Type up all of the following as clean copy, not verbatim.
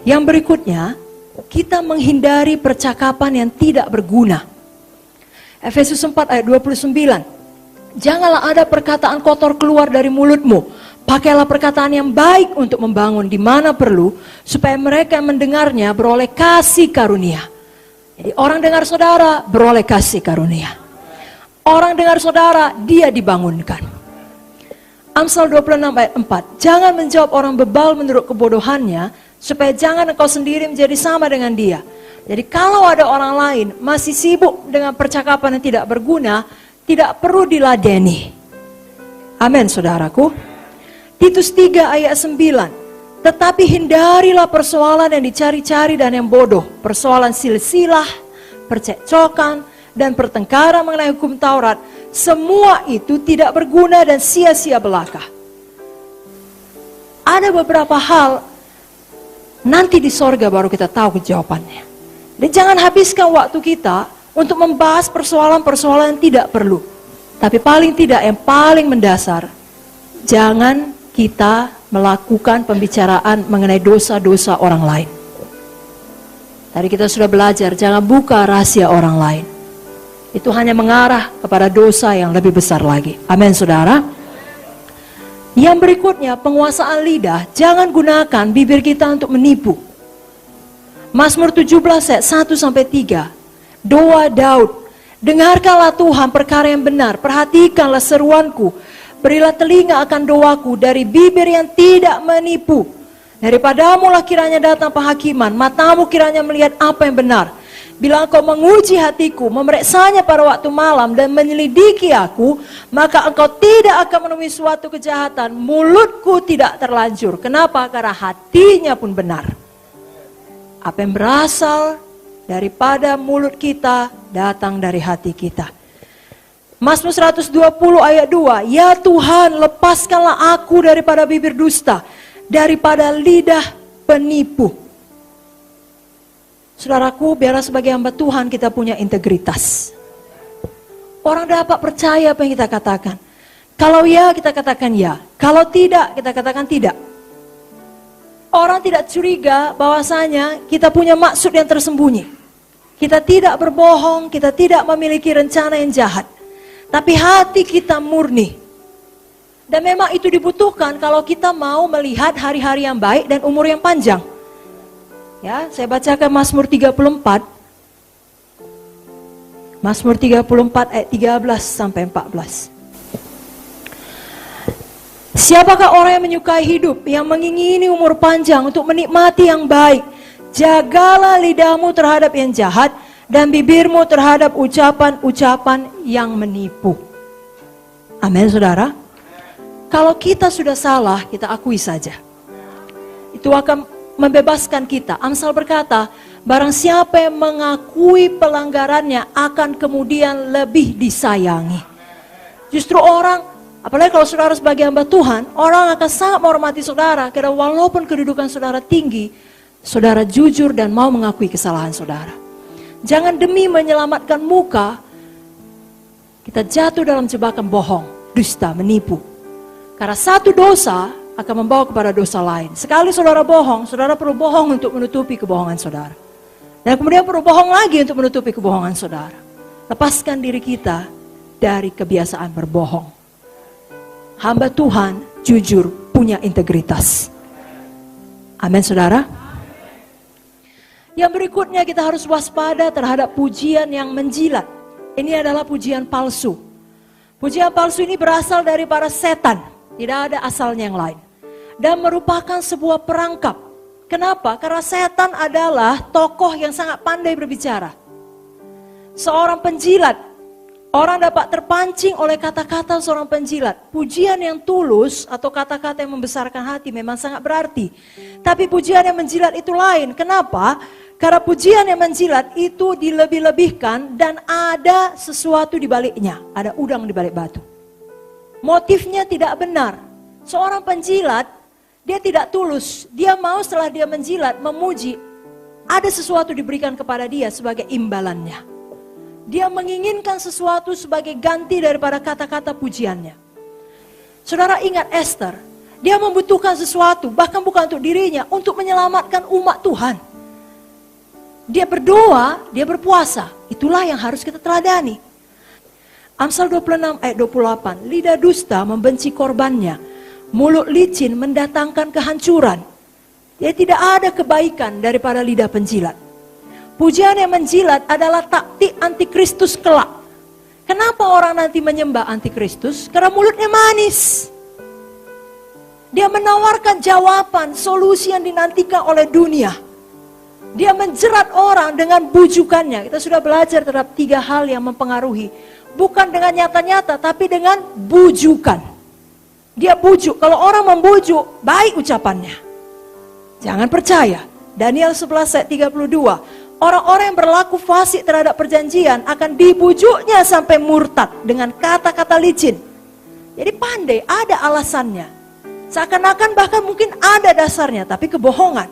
Yang berikutnya, kita menghindari percakapan yang tidak berguna. Efesus 4 ayat 29. Janganlah ada perkataan kotor keluar dari mulutmu. Pakailah perkataan yang baik untuk membangun di mana perlu, supaya mereka yang mendengarnya beroleh kasih karunia. Jadi orang dengar saudara beroleh kasih karunia. Orang dengar saudara, dia dibangunkan. Amsal 26 ayat 4. Jangan menjawab orang bebal menurut kebodohannya, supaya jangan engkau sendiri menjadi sama dengan dia. Jadi kalau ada orang lain masih sibuk dengan percakapan yang tidak berguna, tidak perlu diladeni. Amin, saudaraku. Titus 3 ayat 9. Tetapi hindarilah persoalan yang dicari-cari dan yang bodoh. Persoalan silsilah, percekcokan, dan pertengkaran mengenai hukum Taurat. Semua itu tidak berguna dan sia-sia belaka. Ada beberapa hal nanti di sorga baru kita tahu jawabannya. Dan jangan habiskan waktu kita untuk membahas persoalan-persoalan yang tidak perlu. Tapi paling tidak yang paling mendasar, jangan kita melakukan pembicaraan mengenai dosa-dosa orang lain. Tadi kita sudah belajar, jangan buka rahasia orang lain. Itu hanya mengarah kepada dosa yang lebih besar lagi. Amin, saudara. Yang berikutnya, penguasaan lidah. Jangan gunakan bibir kita untuk menipu. Mazmur 17 ayat 1-3. Doa Daud. Dengarkanlah Tuhan perkara yang benar. Perhatikanlah seruanku. Berilah telinga akan doaku dari bibir yang tidak menipu. Daripadamu lah kiranya datang penghakiman. Matamu kiranya melihat apa yang benar. Bila engkau menguji hatiku, memeriksanya pada waktu malam dan menyelidiki aku, maka engkau tidak akan menemui suatu kejahatan. Mulutku tidak terlanjur. Kenapa? Karena hatinya pun benar. Apa yang berasal daripada mulut kita datang dari hati kita. Mazmur 120 ayat 2. Ya Tuhan, lepaskanlah aku daripada bibir dusta, daripada lidah penipu. Saudaraku, biarlah sebagai hamba Tuhan kita punya integritas. Orang dapat percaya apa yang kita katakan. Kalau ya, kita katakan ya. Kalau tidak, kita katakan tidak. Orang tidak curiga bahwasanya kita punya maksud yang tersembunyi. Kita tidak berbohong, kita tidak memiliki rencana yang jahat. Tapi hati kita murni. Dan memang itu dibutuhkan kalau kita mau melihat hari-hari yang baik dan umur yang panjang. Ya, saya bacakan Mazmur 34. Mazmur 34 ayat 13-14. Siapakah orang yang menyukai hidup, yang mengingini umur panjang untuk menikmati yang baik? Jagalah lidahmu terhadap yang jahat dan bibirmu terhadap ucapan-ucapan yang menipu. Amin, saudara. Kalau kita sudah salah, kita akui saja. Itu akan membebaskan kita. Amsal berkata, barang siapa yang mengakui pelanggarannya akan kemudian lebih disayangi. Justru orang, apalagi kalau saudara sebagai hamba Tuhan, orang akan sangat menghormati saudara. Karena walaupun kedudukan saudara tinggi, saudara jujur dan mau mengakui kesalahan saudara. Jangan demi menyelamatkan muka, kita jatuh dalam jebakan bohong, dusta, menipu. Karena satu dosa akan membawa kepada dosa lain. Sekali saudara bohong, saudara perlu bohong untuk menutupi kebohongan saudara. Dan kemudian perlu bohong lagi untuk menutupi kebohongan saudara. Lepaskan diri kita dari kebiasaan berbohong. Hamba Tuhan jujur, punya integritas. Amin, saudara. Yang berikutnya kita harus waspada terhadap pujian yang menjilat. Ini adalah pujian palsu. Pujian palsu ini berasal dari para setan. Tidak ada asalnya yang lain. Dan merupakan sebuah perangkap. Kenapa? Karena setan adalah tokoh yang sangat pandai berbicara. Seorang penjilat. Orang dapat terpancing oleh kata-kata seorang penjilat. Pujian yang tulus atau kata-kata yang membesarkan hati memang sangat berarti. Tapi pujian yang menjilat itu lain. Kenapa? Karena pujian yang menjilat itu dilebih-lebihkan dan ada sesuatu di baliknya. Ada udang di balik batu. Motifnya tidak benar. Seorang penjilat, dia tidak tulus. Dia mau setelah dia menjilat, memuji. Ada sesuatu diberikan kepada dia sebagai imbalannya. Dia menginginkan sesuatu sebagai ganti daripada kata-kata pujiannya. Saudara ingat Esther. Dia membutuhkan sesuatu, bahkan bukan untuk dirinya, untuk menyelamatkan umat Tuhan. Dia berdoa, dia berpuasa. Itulah yang harus kita teladani. Amsal 26 ayat 28, lidah dusta membenci korbannya, mulut licin mendatangkan kehancuran. Jadi tidak ada kebaikan daripada lidah penjilat. Pujian yang menjilat adalah taktik antikristus kelak. Kenapa orang nanti menyembah antikristus? Karena mulutnya manis. Dia menawarkan jawaban, solusi yang dinantikan oleh dunia. Dia menjerat orang dengan bujukannya. Kita sudah belajar terhadap 3 hal yang mempengaruhi. Bukan dengan nyata-nyata, tapi dengan bujukan. Dia bujuk. Kalau orang membujuk, baik ucapannya. Jangan percaya. Daniel 11 ayat 32. Orang-orang yang berlaku fasik terhadap perjanjian akan dibujuknya sampai murtad dengan kata-kata licin. Jadi pandai, ada alasannya. Seakan-akan bahkan mungkin ada dasarnya, tapi kebohongan.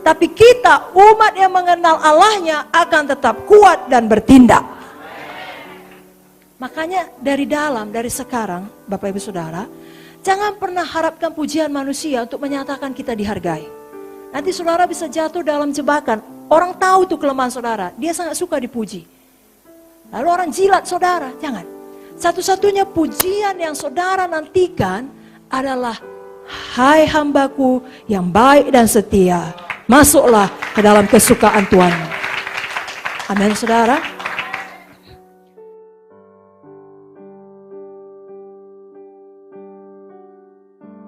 Tapi kita, umat yang mengenal Allahnya, akan tetap kuat dan bertindak. Makanya dari dalam, dari sekarang, Bapak Ibu Saudara, jangan pernah harapkan pujian manusia untuk menyatakan kita dihargai. Nanti saudara bisa jatuh dalam jebakan. Orang tahu tuh kelemahan saudara, dia sangat suka dipuji. Lalu orang jilat saudara, jangan. Satu-satunya pujian yang saudara nantikan adalah, hai hambaku yang baik dan setia, masuklah ke dalam kesukaan Tuhan. Amin saudara.